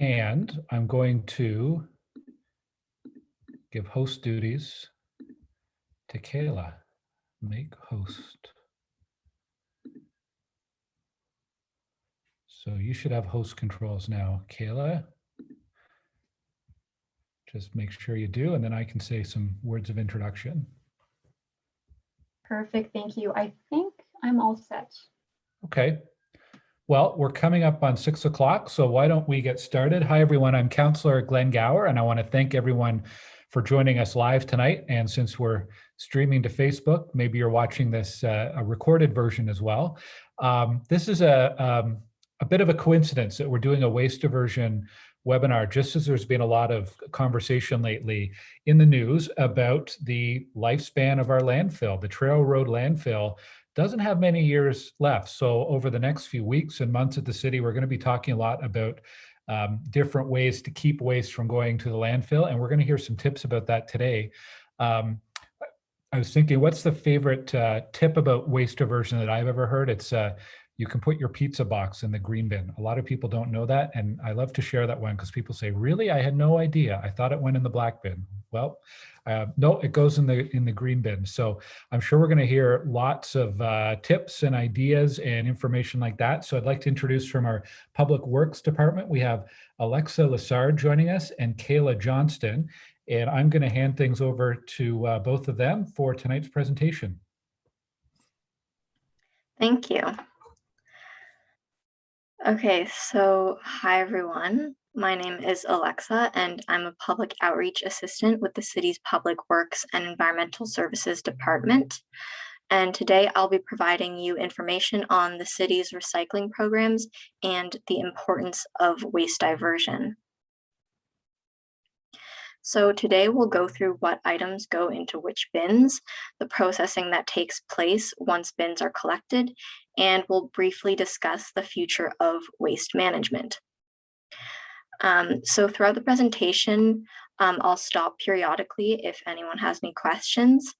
And I'm going to give host duties to Kayla. Make host. So you should have host controls now, Kayla. Just make sure you do, and then I can say some words of introduction. Perfect, thank you. I think I'm all set. Okay. Well, we're coming up on 6 o'clock, so why don't we get started? Hi, everyone. I'm Councillor Glen Gower, and I want to thank everyone for joining us live tonight. And since we're streaming to Facebook, maybe you're watching this a recorded version as well. This is a bit of a coincidence that we're doing a waste diversion webinar, just as there's been a lot of conversation lately in the news about the lifespan of our landfill. The Trail Road landfill doesn't have many years left. So over the next few weeks and months at the city, we're going to be talking a lot about different ways to keep waste from going to the landfill. And we're going to hear some tips about that today. I was thinking, what's the favorite tip about waste diversion that I've ever heard? It's you can put your pizza box in the green bin. A lot of people don't know that. And I love to share that one because people say, really? I had no idea. I thought it went in the black bin. Well, no, it goes in the green bin. So I'm sure we're going to hear lots of tips and ideas and information like that. So I'd like to introduce from our Public Works Department, we have Alexa Lassard joining us and Kayla Johnston. And I'm going to hand things over to both of them for tonight's presentation. Thank you. Okay, so hi everyone. My name is Alexa and I'm a public outreach assistant with the city's Public Works and Environmental Services Department. And today I'll be providing you information on the city's recycling programs and the importance of waste diversion. So today we'll go through what items go into which bins, the processing that takes place once bins are collected, and we'll briefly discuss the future of waste management. So throughout the presentation, I'll stop periodically if anyone has any questions.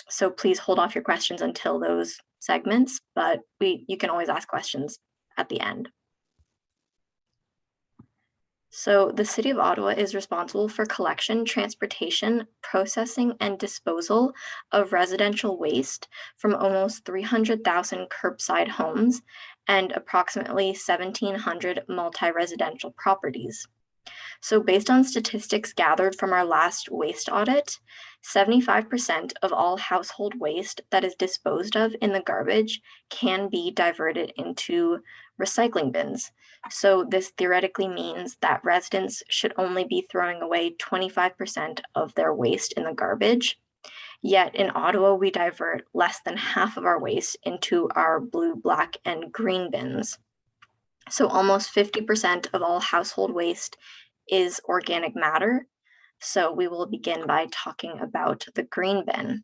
So please hold off your questions until those segments, but you can always ask questions at the end. So the City of Ottawa is responsible for collection, transportation, processing, and disposal of residential waste from almost 300,000 curbside homes and approximately 1,700 multi-residential properties. So based on statistics gathered from our last waste audit, 75% of all household waste that is disposed of in the garbage can be diverted into recycling bins. So this theoretically means that residents should only be throwing away 25% of their waste in the garbage. Yet in Ottawa, we divert less than half of our waste into our blue, black, and green bins. So almost 50% of all household waste is organic matter. So we will begin by talking about the green bin.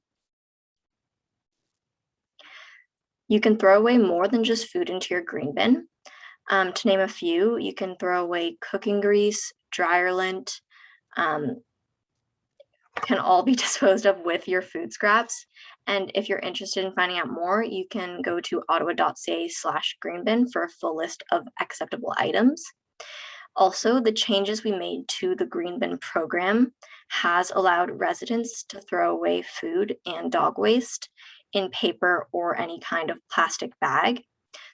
You can throw away more than just food into your green bin. To name a few, you can throw away cooking grease, dryer lint, can all be disposed of with your food scraps. And if you're interested in finding out more, you can go to ottawa.ca/greenbin for a full list of acceptable items. Also, the changes we made to the green bin program has allowed residents to throw away food and dog waste in paper or any kind of plastic bag.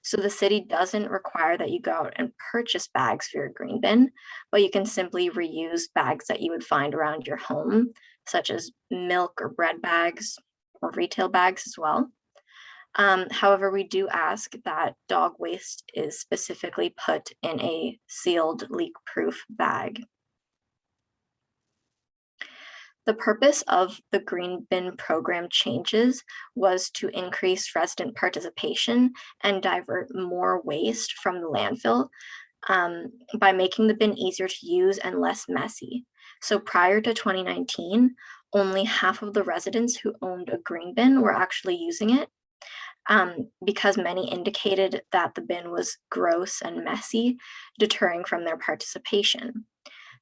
So the city doesn't require that you go out and purchase bags for your green bin, but you can simply reuse bags that you would find around your home, such as milk or bread bags or retail bags as well. However, we do ask that dog waste is specifically put in a sealed leak-proof bag. The purpose of the green bin program changes was to increase resident participation and divert more waste from the landfill by making the bin easier to use and less messy. So prior to 2019, only half of the residents who owned a green bin were actually using it, because many indicated that the bin was gross and messy, deterring from their participation.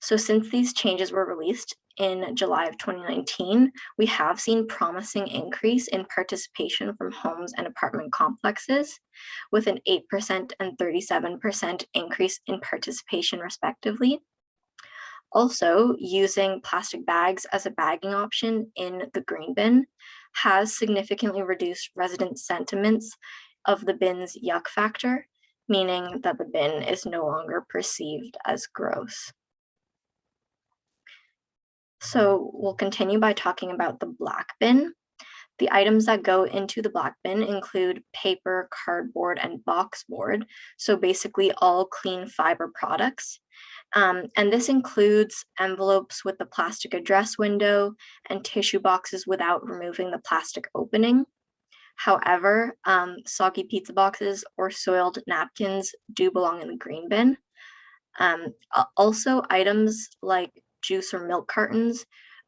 So since these changes were released in July of 2019, we have seen promising increase in participation from homes and apartment complexes, with an 8% and 37% increase in participation respectively. Also, using plastic bags as a bagging option in the green bin has significantly reduced resident sentiments of the bin's yuck factor, meaning that the bin is no longer perceived as gross. So we'll continue by talking about the black bin. The items that go into the black bin include paper, cardboard, and box board. So basically all clean fiber products. And this includes envelopes with the plastic address window and tissue boxes without removing the plastic opening. However, soggy pizza boxes or soiled napkins do belong in the green bin. Also, items like juice or milk cartons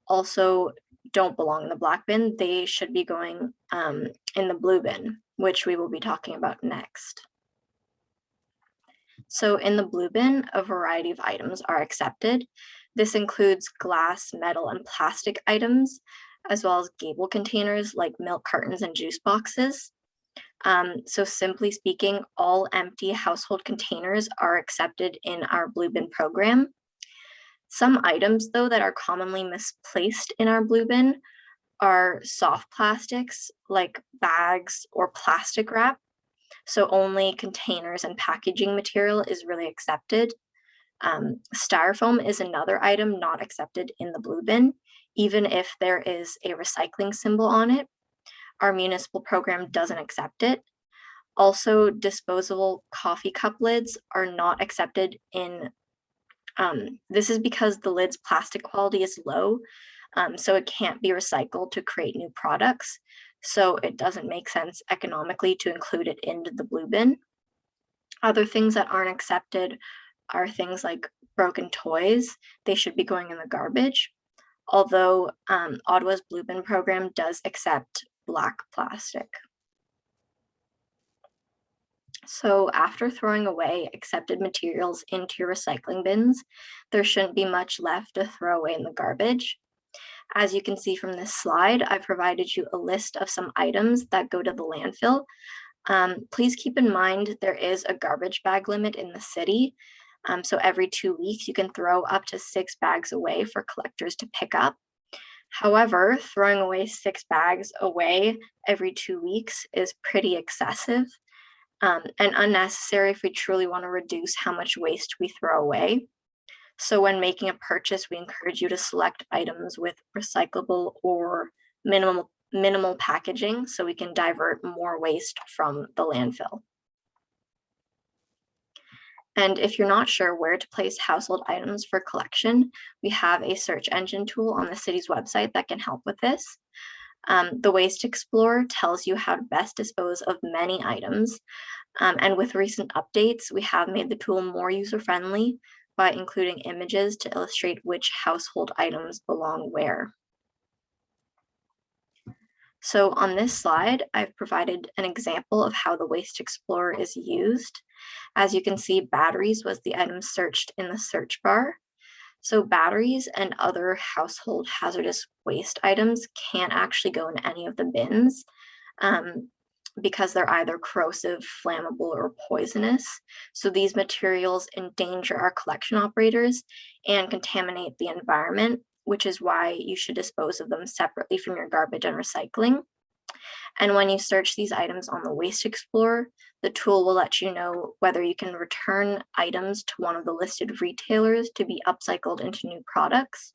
also don't belong in the black bin. They should be going in the blue bin, which we will be talking about next. So in the blue bin, a variety of items are accepted. This includes glass, metal, and plastic items, as well as gable containers like milk cartons and juice boxes. So simply speaking, all empty household containers are accepted in our blue bin program. Some items, though, that are commonly misplaced in our blue bin are soft plastics like bags or plastic wrap. So only containers and packaging material is really accepted. Styrofoam is another item not accepted in the blue bin, even if there is a recycling symbol on it. Our municipal program doesn't accept it. Also, disposable coffee cup lids are not accepted in, this is because the lid's plastic quality is low, so it can't be recycled to create new products. So it doesn't make sense economically to include it into the blue bin. Other things that aren't accepted are things like broken toys. They should be going in the garbage. Although Ottawa's blue bin program does accept black plastic. So after throwing away accepted materials into your recycling bins, there shouldn't be much left to throw away in the garbage. As you can see from this slide, I provided you a list of some items that go to the landfill. Please keep in mind there is a garbage bag limit in the city. So every 2 weeks, you can throw up to 6 bags away for collectors to pick up. However, throwing away 6 bags away every 2 weeks is pretty excessive and unnecessary if we truly want to reduce how much waste we throw away. So when making a purchase, we encourage you to select items with recyclable or minimal packaging so we can divert more waste from the landfill. And if you're not sure where to place household items for collection, we have a search engine tool on the city's website that can help with this. The Waste Explorer tells you how to best dispose of many items. And with recent updates, we have made the tool more user-friendly by including images to illustrate which household items belong where. So on this slide, I've provided an example of how the Waste Explorer is used. As you can see, batteries was the item searched in the search bar. So batteries and other household hazardous waste items can't actually go in any of the bins because they're either corrosive, flammable, or poisonous. So these materials endanger our collection operators and contaminate the environment, which is why you should dispose of them separately from your garbage and recycling. And when you search these items on the Waste Explorer, the tool will let you know whether you can return items to one of the listed retailers to be upcycled into new products,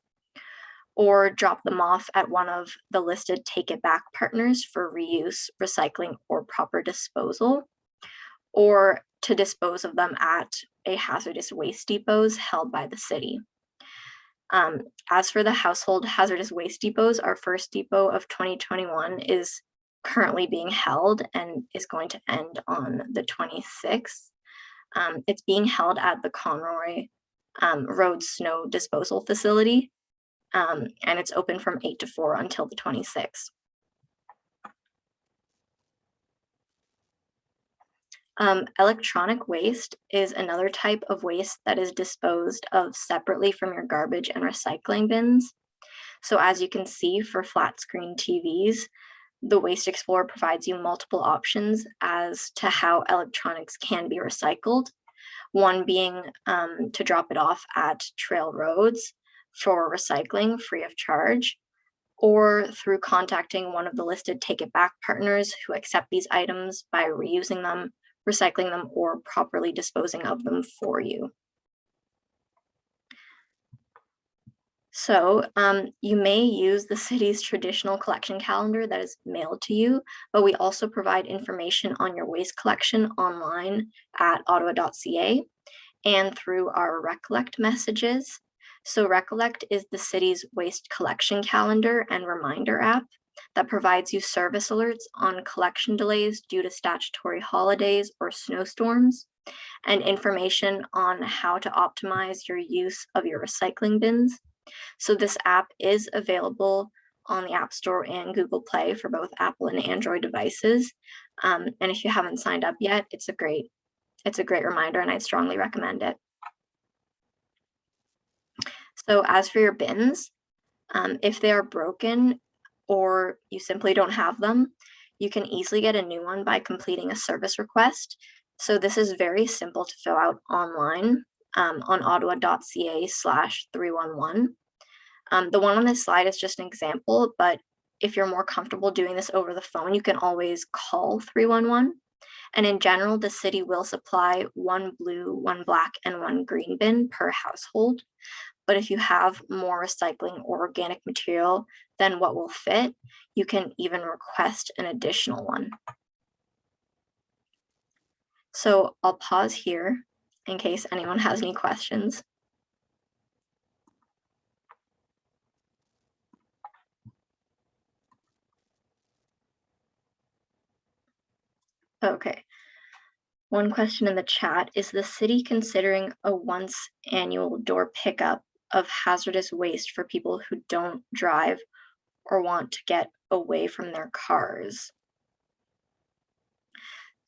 or drop them off at one of the listed Take It Back partners for reuse, recycling, or proper disposal, or to dispose of them at a hazardous waste depots held by the city. As for the household hazardous waste depots, our first depot of 2021 is currently being held and is going to end on the 26th. It's being held at the Conroy Road Snow Disposal Facility, and it's open from 8 to 4 until the 26th. Electronic waste is another type of waste that is disposed of separately from your garbage and recycling bins. So as you can see for flat screen TVs, the Waste Explorer provides you multiple options as to how electronics can be recycled. One being to drop it off at trail roads for recycling free of charge, or through contacting one of the listed Take It Back partners who accept these items by reusing them, recycling them, or properly disposing of them for you. So you may use the city's traditional collection calendar that is mailed to you, but we also provide information on your waste collection online at ottawa.ca and through our Recollect messages. So Recollect is the city's waste collection calendar and reminder app that provides you service alerts on collection delays due to statutory holidays or snowstorms, and information on how to optimize your use of your recycling bins. So this app is available on the App Store and Google Play for both Apple and Android devices. And if you haven't signed up yet, it's a great reminder, and I'd strongly recommend it. So as for your bins, if they are broken or you simply don't have them, you can easily get a new one by completing a service request. So this is very simple to fill out online on ottawa.ca/311. The one on this slide is just an example, but if you're more comfortable doing this over the phone, you can always call 311. And in general, the city will supply one blue, one black, and one green bin per household. But if you have more recycling or organic material than what will fit, you can even request an additional one. So I'll pause here in case anyone has any questions. Okay. One question in the chat: is the city considering a once annual door pickup of hazardous waste for people who don't drive or want to get away from their cars?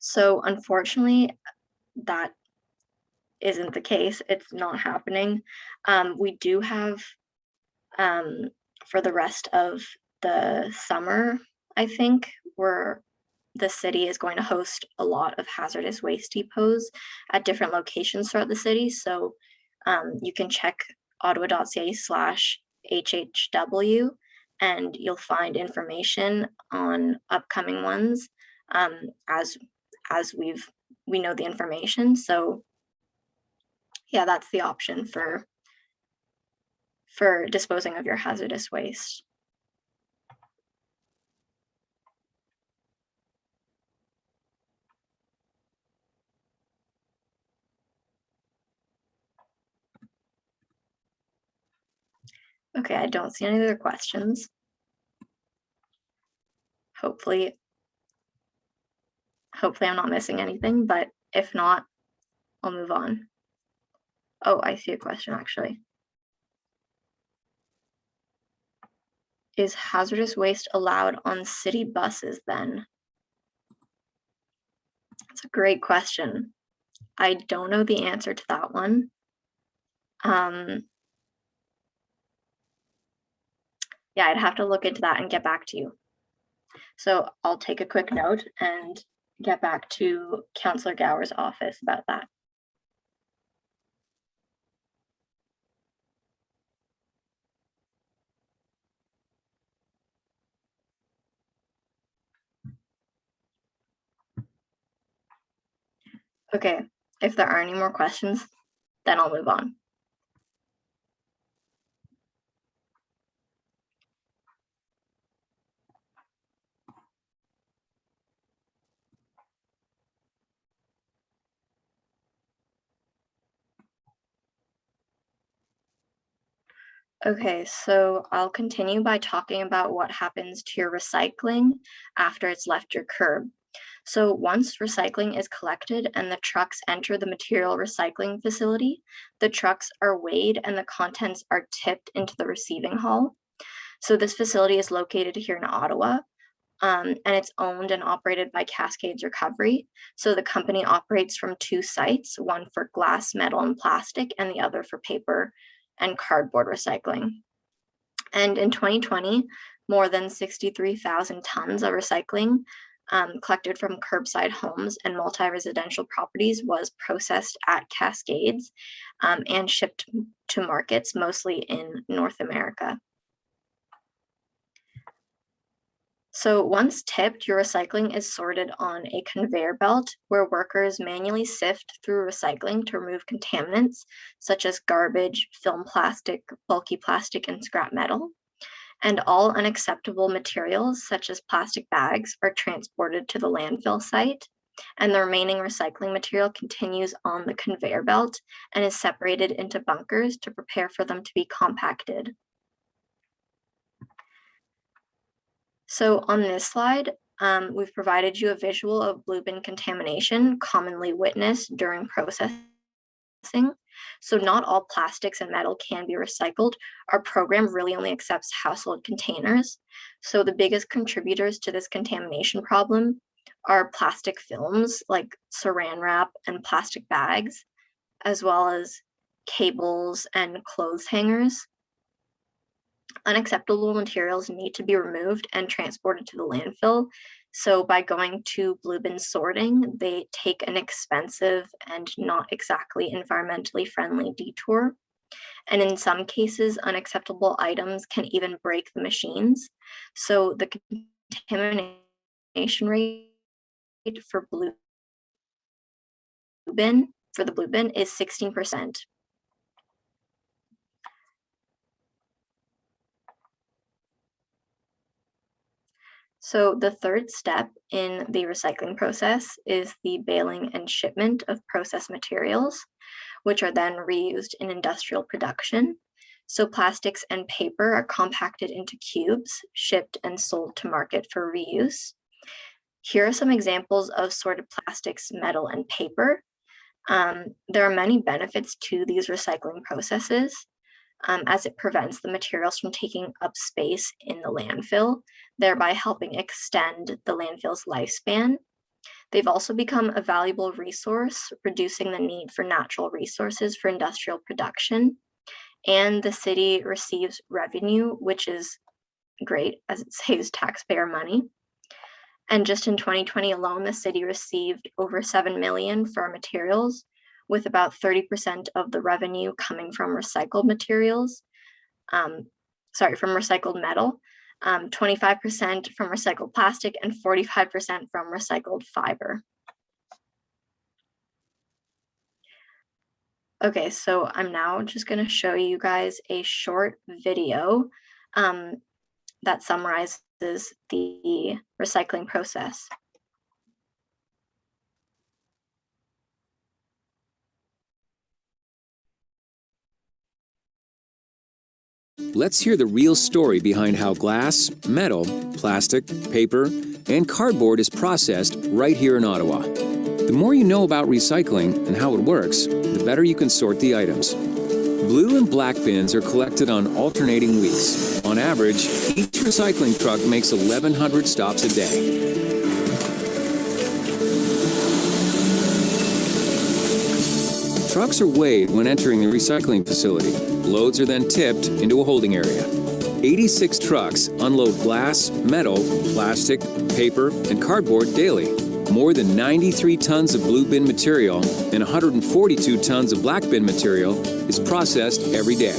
So unfortunately, that isn't the case. It's not happening. We do have, for the rest of the summer, I think, where the city is going to host a lot of hazardous waste depots at different locations throughout the city. So you can check ottawa.ca/HHW and you'll find information on upcoming ones as we know the information. So yeah, that's the option for disposing of your hazardous waste. Okay, I don't see any other questions. Hopefully I'm not missing anything, but if not, I'll move on. Oh, I see a question actually. Is hazardous waste allowed on city buses then? That's a great question. I don't know the answer to that one. Yeah, I'd have to look into that and get back to you. So I'll take a quick note and get back to Councillor Gower's office about that. Okay, if there are any more questions, then I'll move on. Okay, so I'll continue by talking about what happens to your recycling after it's left your curb. So once recycling is collected and the trucks enter the material recycling facility, the trucks are weighed and the contents are tipped into the receiving hall. So this facility is located here in Ottawa. and it's owned and operated by Cascades Recovery. So the company operates from 2 sites, one for glass, metal, and plastic, and the other for paper and cardboard recycling. And in 2020, more than 63,000 tons of recycling collected from curbside homes and multi-residential properties was processed at Cascades and shipped to markets, mostly in North America. So once tipped, your recycling is sorted on a conveyor belt where workers manually sift through recycling to remove contaminants such as garbage, film plastic, bulky plastic, and scrap metal. And all unacceptable materials such as plastic bags are transported to the landfill site, and the remaining recycling material continues on the conveyor belt and is separated into bunkers to prepare for them to be compacted. So on this slide, we've provided you a visual of blue bin contamination commonly witnessed during processing. So not all plastics and metal can be recycled. Our program really only accepts household containers. So the biggest contributors to this contamination problem are plastic films like saran wrap and plastic bags, as well as cables and clothes hangers. Unacceptable materials need to be removed and transported to the landfill. So by going to blue bin sorting, they take an expensive and not exactly environmentally friendly detour. And in some cases, unacceptable items can even break the machines. So the contamination rate for the blue bin is 16%. So the third step in the recycling process is the baling and shipment of processed materials, which are then reused in industrial production. So plastics and paper are compacted into cubes, shipped and sold to market for reuse. Here are some examples of sorted plastics, metal, and paper. There are many benefits to these recycling processes, as it prevents the materials from taking up space in the landfill, thereby helping extend the landfill's lifespan. They've also become a valuable resource, reducing the need for natural resources for industrial production. And the city receives revenue, which is great as it saves taxpayer money. And just in 2020 alone, the city received over $7 million for materials, with about 30% of the revenue coming from recycled materials, from recycled metal, 25% from recycled plastic, and 45% from recycled fiber. Okay, so I'm now just going to show you guys a short video that summarizes the recycling process. Let's hear the real story behind how glass, metal, plastic, paper, and cardboard is processed right here in Ottawa. The more you know about recycling and how it works, the better you can sort the items. Blue and black bins are collected on alternating weeks. On average, each recycling truck makes 1,100 stops a day. Trucks are weighed when entering the recycling facility. Loads are then tipped into a holding area. 86 trucks unload glass, metal, plastic, paper, and cardboard daily. More than 93 tons of blue bin material and 142 tons of black bin material is processed every day.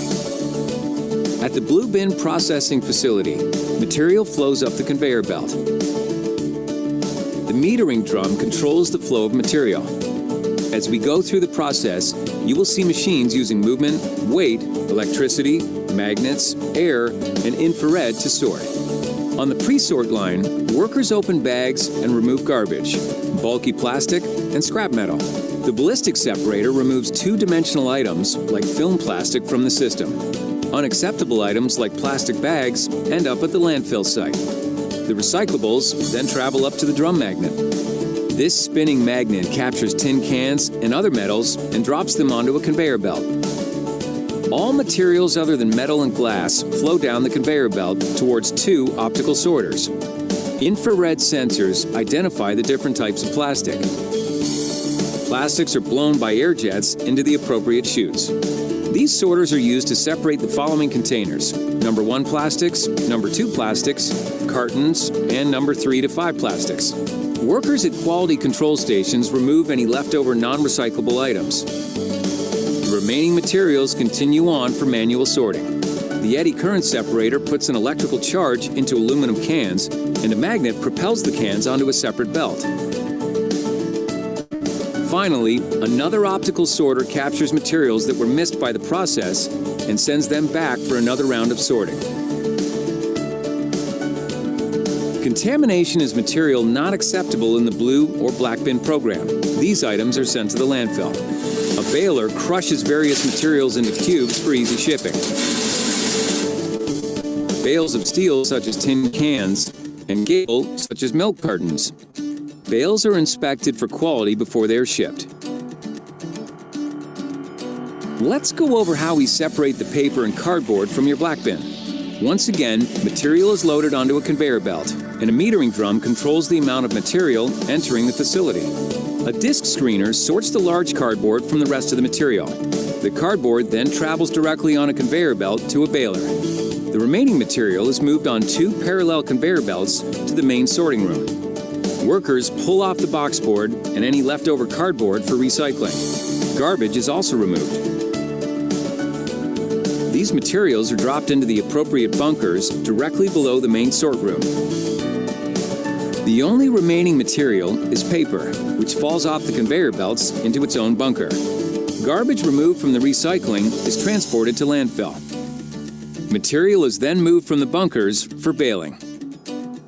At the blue bin processing facility, material flows up the conveyor belt. The metering drum controls the flow of material. As we go through the process, you will see machines using movement, weight, electricity, magnets, air, and infrared to sort. On the pre-sort line, workers open bags and remove garbage, bulky plastic, and scrap metal. The ballistic separator removes two-dimensional items like film plastic from the system. Unacceptable items like plastic bags end up at the landfill site. The recyclables then travel up to the drum magnet. This spinning magnet captures tin cans and other metals and drops them onto a conveyor belt. All materials other than metal and glass flow down the conveyor belt towards two optical sorters. Infrared sensors identify the different types of plastic. Plastics are blown by air jets into the appropriate chutes. These sorters are used to separate the following containers: number 1 plastics, number 2 plastics, cartons, and number 3 to 5 plastics. Workers at quality control stations remove any leftover non-recyclable items. The remaining materials continue on for manual sorting. The eddy current separator puts an electrical charge into aluminum cans, and a magnet propels the cans onto a separate belt. Finally, another optical sorter captures materials that were missed by the process and sends them back for another round of sorting. Contamination is material not acceptable in the blue or black bin program. These items are sent to the landfill. A baler crushes various materials into cubes for easy shipping. Bales of steel such as tin cans and cable such as milk cartons. Bales are inspected for quality before they are shipped. Let's go over how we separate the paper and cardboard from your black bin. Once again, material is loaded onto a conveyor belt, and a metering drum controls the amount of material entering the facility. A disc screener sorts the large cardboard from the rest of the material. The cardboard then travels directly on a conveyor belt to a baler. The remaining material is moved on 2 parallel conveyor belts to the main sorting room. Workers pull off the boxboard and any leftover cardboard for recycling. Garbage is also removed. These materials are dropped into the appropriate bunkers directly below the main sort room. The only remaining material is paper, which falls off the conveyor belts into its own bunker. Garbage removed from the recycling is transported to landfill. Material is then moved from the bunkers for baling.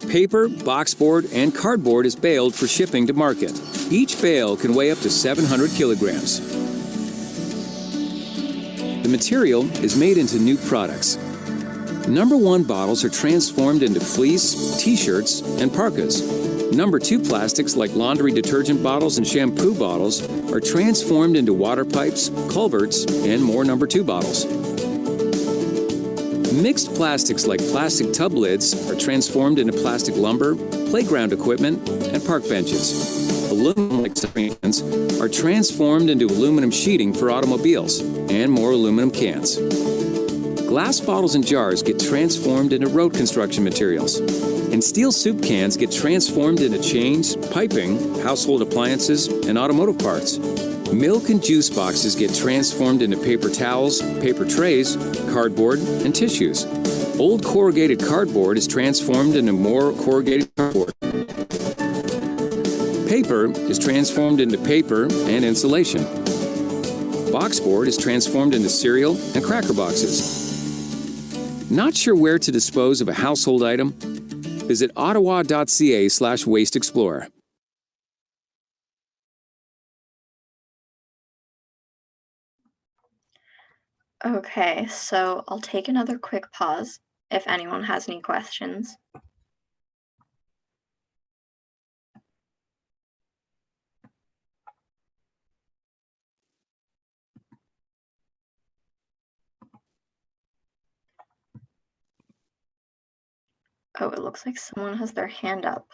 Paper, boxboard, and cardboard is baled for shipping to market. Each bale can weigh up to 700 kilograms. The material is made into new products. Number 1 bottles are transformed into fleece, t-shirts, and parkas. Number 2 plastics like laundry detergent bottles and shampoo bottles are transformed into water pipes, culverts, and more number 2 bottles. Mixed plastics like plastic tub lids are transformed into plastic lumber, playground equipment, and park benches. Aluminum like cans are transformed into aluminum sheeting for automobiles and more aluminum cans. Glass bottles and jars get transformed into road construction materials. And steel soup cans get transformed into chains, piping, household appliances, and automotive parts. Milk and juice boxes get transformed into paper towels, paper trays, cardboard, and tissues. Old corrugated cardboard is transformed into more corrugated cardboard. Paper is transformed into paper and insulation. Boxboard is transformed into cereal and cracker boxes. Not sure where to dispose of a household item? Visit ottawa.ca/Waste Explorer. Okay, so I'll take another quick pause if anyone has any questions. Oh, it looks like someone has their hand up.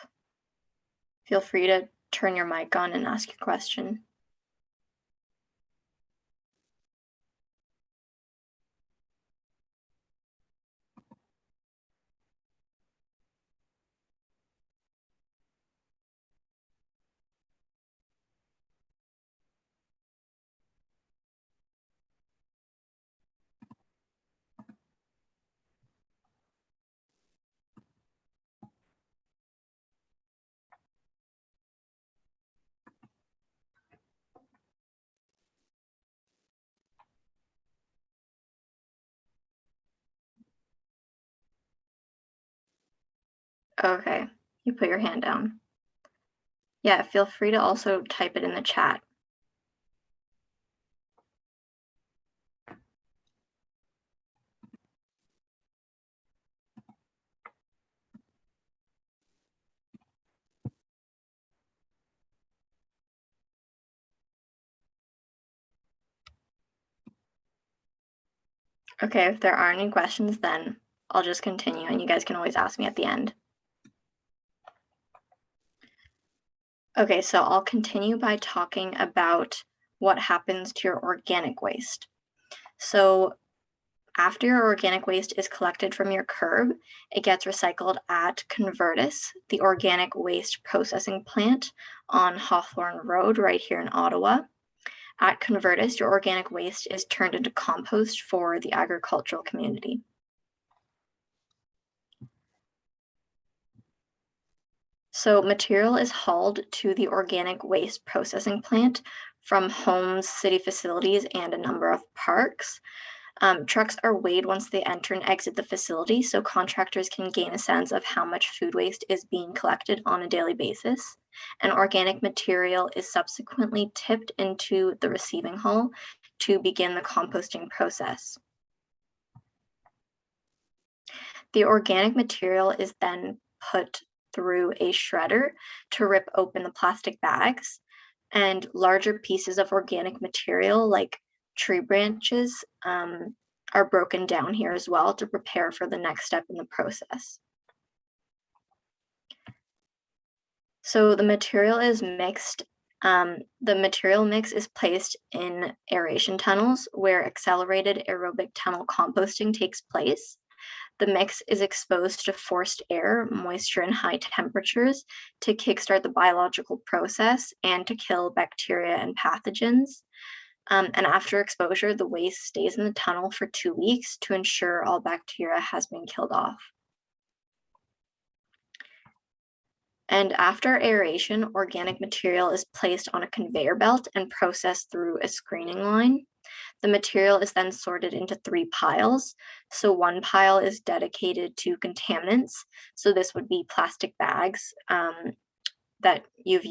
Feel free to turn your mic on and ask your question. Okay, you put your hand down. Yeah, feel free to also type it in the chat. Okay, if there aren't any questions, then I'll just continue and you guys can always ask me at the end. Okay, so I'll continue by talking about what happens to your organic waste. So after your organic waste is collected from your curb, it gets recycled at Convertus, the organic waste processing plant on Hawthorne Road right here in Ottawa. At Convertus, your organic waste is turned into compost for the agricultural community. So material is hauled to the organic waste processing plant from homes, city facilities, and a number of parks. Trucks are weighed once they enter and exit the facility, so contractors can gain a sense of how much food waste is being collected on a daily basis. And organic material is subsequently tipped into the receiving hall to begin the composting process. The organic material is then put through a shredder to rip open the plastic bags, and larger pieces of organic material like tree branches are broken down here as well to prepare for the next step in the process. So the material is mixed. The material mix is placed in aeration tunnels where accelerated aerobic tunnel composting takes place. The mix is exposed to forced air, moisture, and high temperatures to kickstart the biological process and to kill bacteria and pathogens. And after exposure, the waste stays in the tunnel for 2 weeks to ensure all bacteria has been killed off. And after aeration, organic material is placed on a conveyor belt and processed through a screening line. The material is then sorted into 3 piles. So one pile is dedicated to contaminants. So this would be plastic bags that you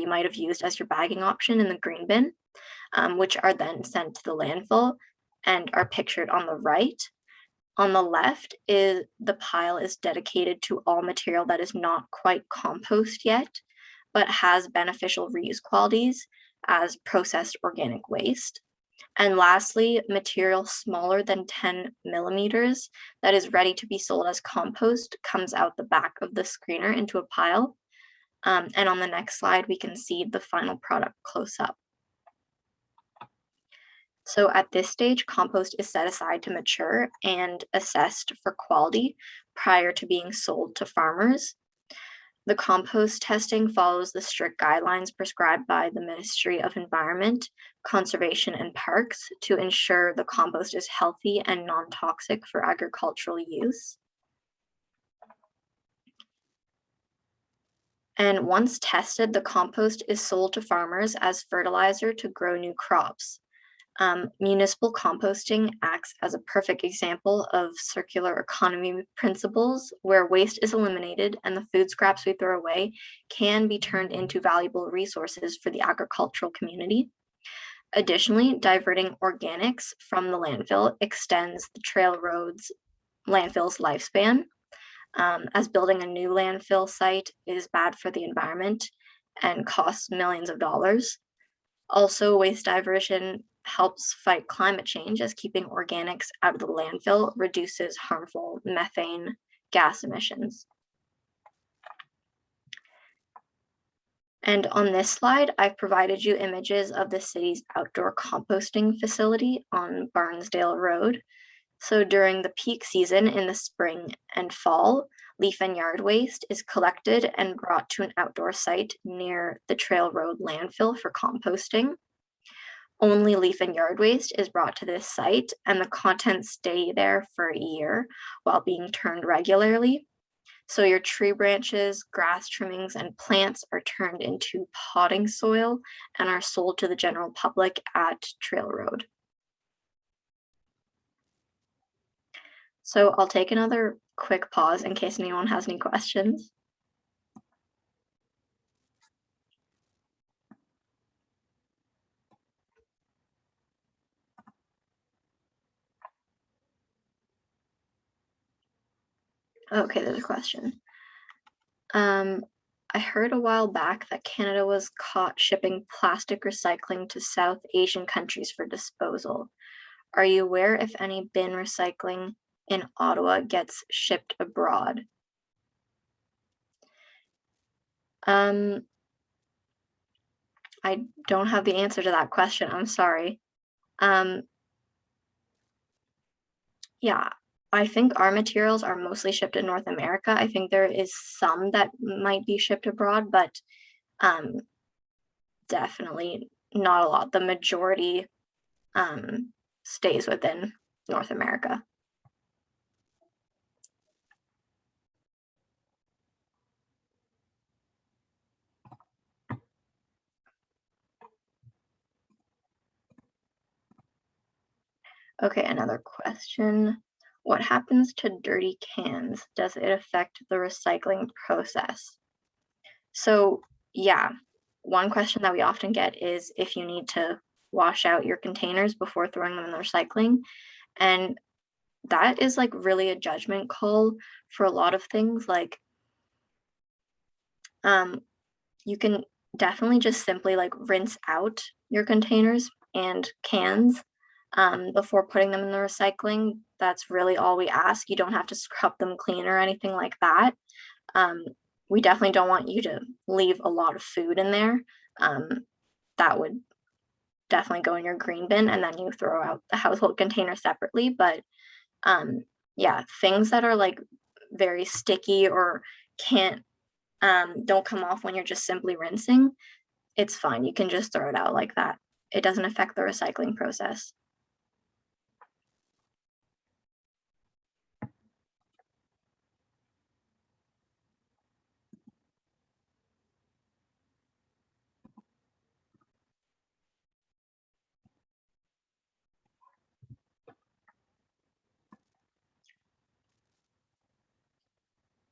might have used as your bagging option in the green bin, which are then sent to the landfill and are pictured on the right. On the left is the pile is dedicated to all material that is not quite compost yet, but has beneficial reuse qualities as processed organic waste. And lastly, material smaller than 10 millimeters that is ready to be sold as compost comes out the back of the screener into a pile. And on the next slide, we can see the final product close up. So at this stage, compost is set aside to mature and assessed for quality prior to being sold to farmers. The compost testing follows the strict guidelines prescribed by the Ministry of Environment, Conservation and Parks to ensure the compost is healthy and non-toxic for agricultural use. And once tested, the compost is sold to farmers as fertilizer to grow new crops. Municipal composting acts as a perfect example of circular economy principles where waste is eliminated and the food scraps we throw away can be turned into valuable resources for the agricultural community. Additionally, diverting organics from the landfill extends the landfill's lifespan, as building a new landfill site is bad for the environment and costs millions of dollars. Also, waste diversion helps fight climate change as keeping organics out of the landfill reduces harmful methane gas emissions. And on this slide, I've provided you images of the city's outdoor composting facility on Barnsdale Road. So during the peak season in the spring and fall, leaf and yard waste is collected and brought to an outdoor site near the Trail Road landfill for composting. Only leaf and yard waste is brought to this site, and the contents stay there for a year while being turned regularly. So your tree branches, grass trimmings, and plants are turned into potting soil and are sold to the general public at Trail Road. So I'll take another quick pause in case anyone has any questions. Okay, there's a question. I heard a while back that Canada was caught shipping plastic recycling to South Asian countries for disposal. Are you aware if any bin recycling in Ottawa gets shipped abroad? I don't have the answer to that question. I'm sorry. Yeah, I think our materials are mostly shipped in North America. I think there is some that might be shipped abroad, but definitely not a lot. The majority stays within North America. Okay, another question. What happens to dirty cans? Does it affect the recycling process? So yeah, one question that we often get is if you need to wash out your containers before throwing them in the recycling. And that is like really a judgment call for a lot of things. Like you can definitely just simply like rinse out your containers and cans before putting them in the recycling. That's really all we ask. You don't have to scrub them clean or anything like that. We definitely don't want you to leave a lot of food in there. That would definitely go in your green bin, and then you throw out the household container separately. But yeah, things that are like very sticky or can't don't come off when you're just simply rinsing, it's fine. You can just throw it out like that. It doesn't affect the recycling process.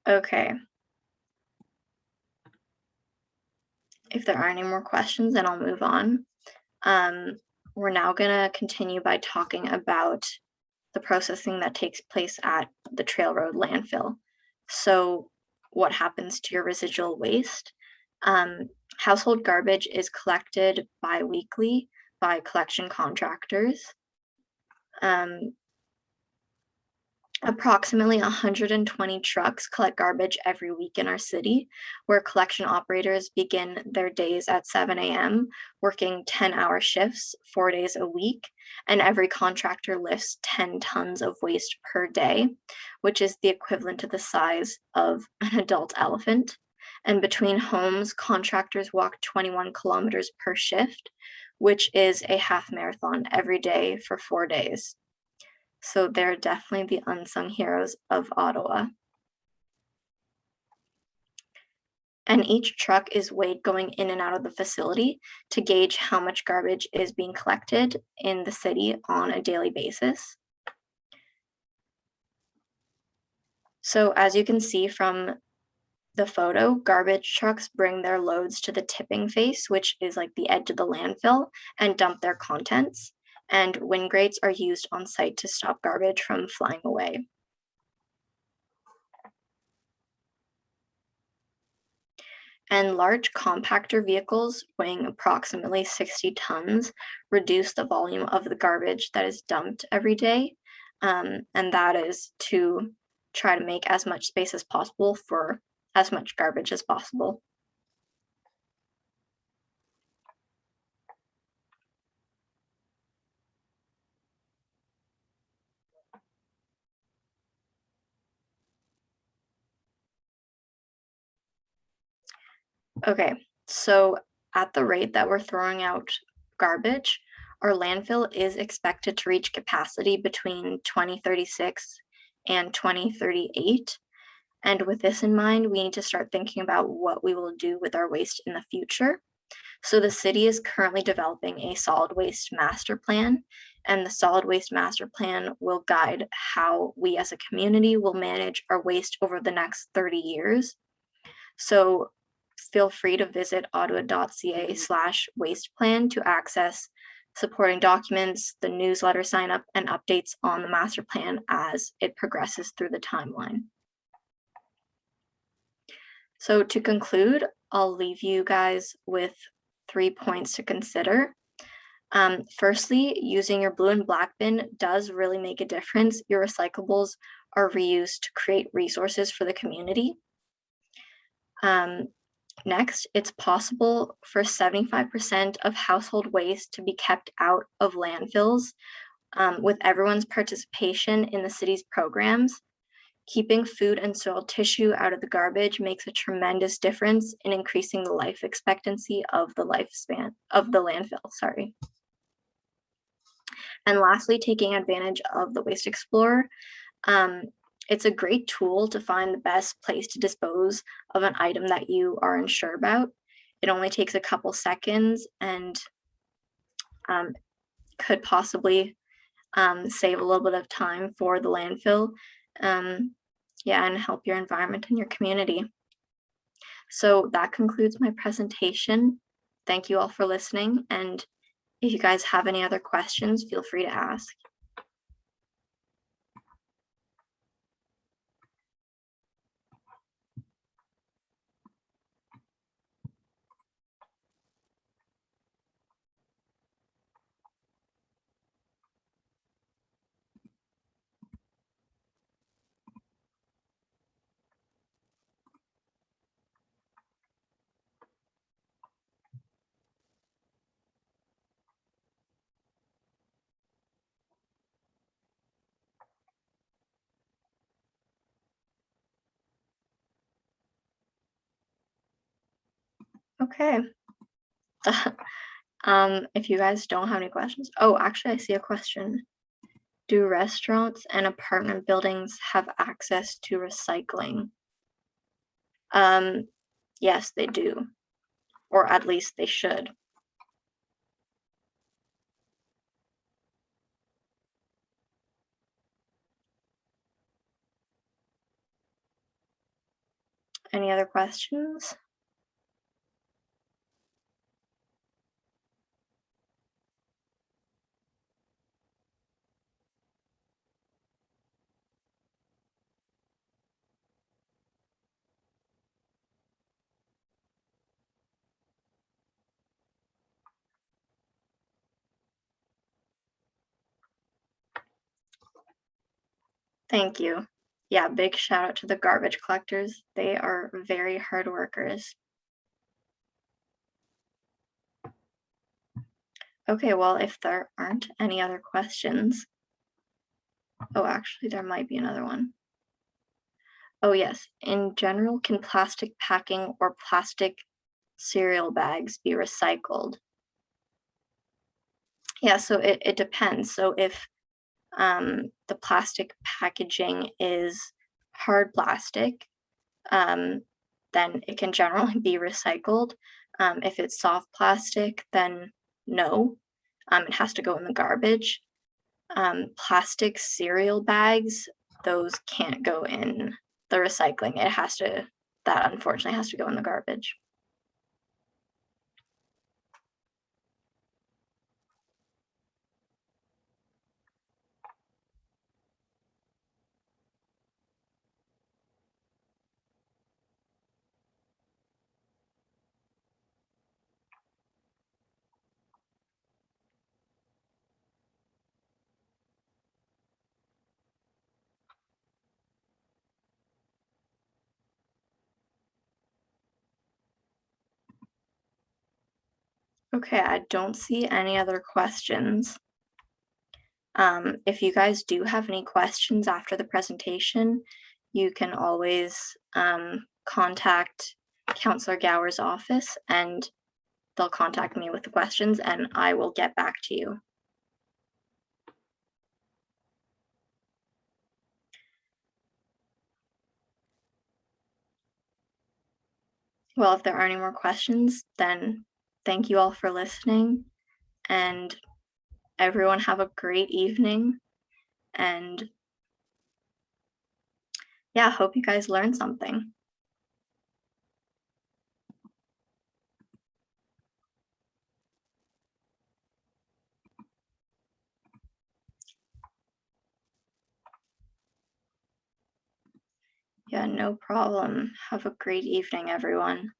Okay. If there are any more questions, then I'll move on. We're now gonna continue by talking about the processing that takes place at the Trail Road landfill. So what happens to your residual waste? Household garbage is collected bi-weekly by collection contractors. Approximately 120 trucks collect garbage every week in our city, where collection operators begin their days at 7 a.m., working 10-hour shifts, 4 days a week, and every contractor lifts 10 tons of waste per day, which is the equivalent to the size of an adult elephant. And between homes, contractors walk 21 kilometers per shift, which is a half marathon every day for 4 days. So they're definitely the unsung heroes of Ottawa. And each truck is weighed going in and out of the facility to gauge how much garbage is being collected in the city on a daily basis. So as you can see from the photo, garbage trucks bring their loads to the tipping face, which is like the edge of the landfill, and dump their contents. And wind grates are used on site to stop garbage from flying away. And large compactor vehicles weighing approximately 60 tons reduce the volume of the garbage that is dumped every day. And that is to try to make as much space as possible for as much garbage as possible. Okay, so at the rate that we're throwing out garbage, our landfill is expected to reach capacity between 2036 and 2038. And with this in mind, we need to start thinking about what we will do with our waste in the future. So the city is currently developing a solid waste master plan, and the solid waste master plan will guide how we as a community will manage our waste over the next 30 years. So feel free to visit ottawa.ca/waste plan to access supporting documents, the newsletter sign up, and updates on the master plan as it progresses through the timeline. So to conclude, I'll leave you guys with 3 points to consider. Firstly, using your blue and black bin does really make a difference. Your recyclables are reused to create resources for the community. Next, it's possible for 75% of household waste to be kept out of landfills with everyone's participation in the city's programs. Keeping food and soil tissue out of the garbage makes a tremendous difference in increasing the life expectancy of the lifespan of the landfill, sorry. And lastly, taking advantage of the Waste Explorer. It's a great tool to find the best place to dispose of an item that you are unsure about. It only takes a couple seconds and could possibly save a little bit of time for the landfill. Yeah, and help your environment and your community. So that concludes my presentation. Thank you all for listening. And if you guys have any other questions, feel free to ask. Okay. If you guys don't have any questions. Oh, actually, I see a question. Do restaurants and apartment buildings have access to recycling? Yes, they do, or at least they should. Any other questions? Thank you. Yeah, big shout out to the garbage collectors. They are very hard workers. Okay, well, if there aren't any other questions. Oh, actually, there might be another one. Oh, yes. In general, can plastic packing or plastic cereal bags be recycled? Yeah, so it depends. So if the plastic packaging is hard plastic, then it can generally be recycled. If it's soft plastic, then no, it has to go in the garbage. Plastic cereal bags, those can't go in the recycling. That unfortunately has to go in the garbage. Okay, I don't see any other questions. If you guys do have any questions after the presentation, you can always contact Councillor Gower's office and they'll contact me with the questions and I will get back to you. Well, if there are any more questions, then thank you all for listening and everyone have a great evening. And yeah, hope you guys learned something. Yeah, no problem. Have a great evening, everyone.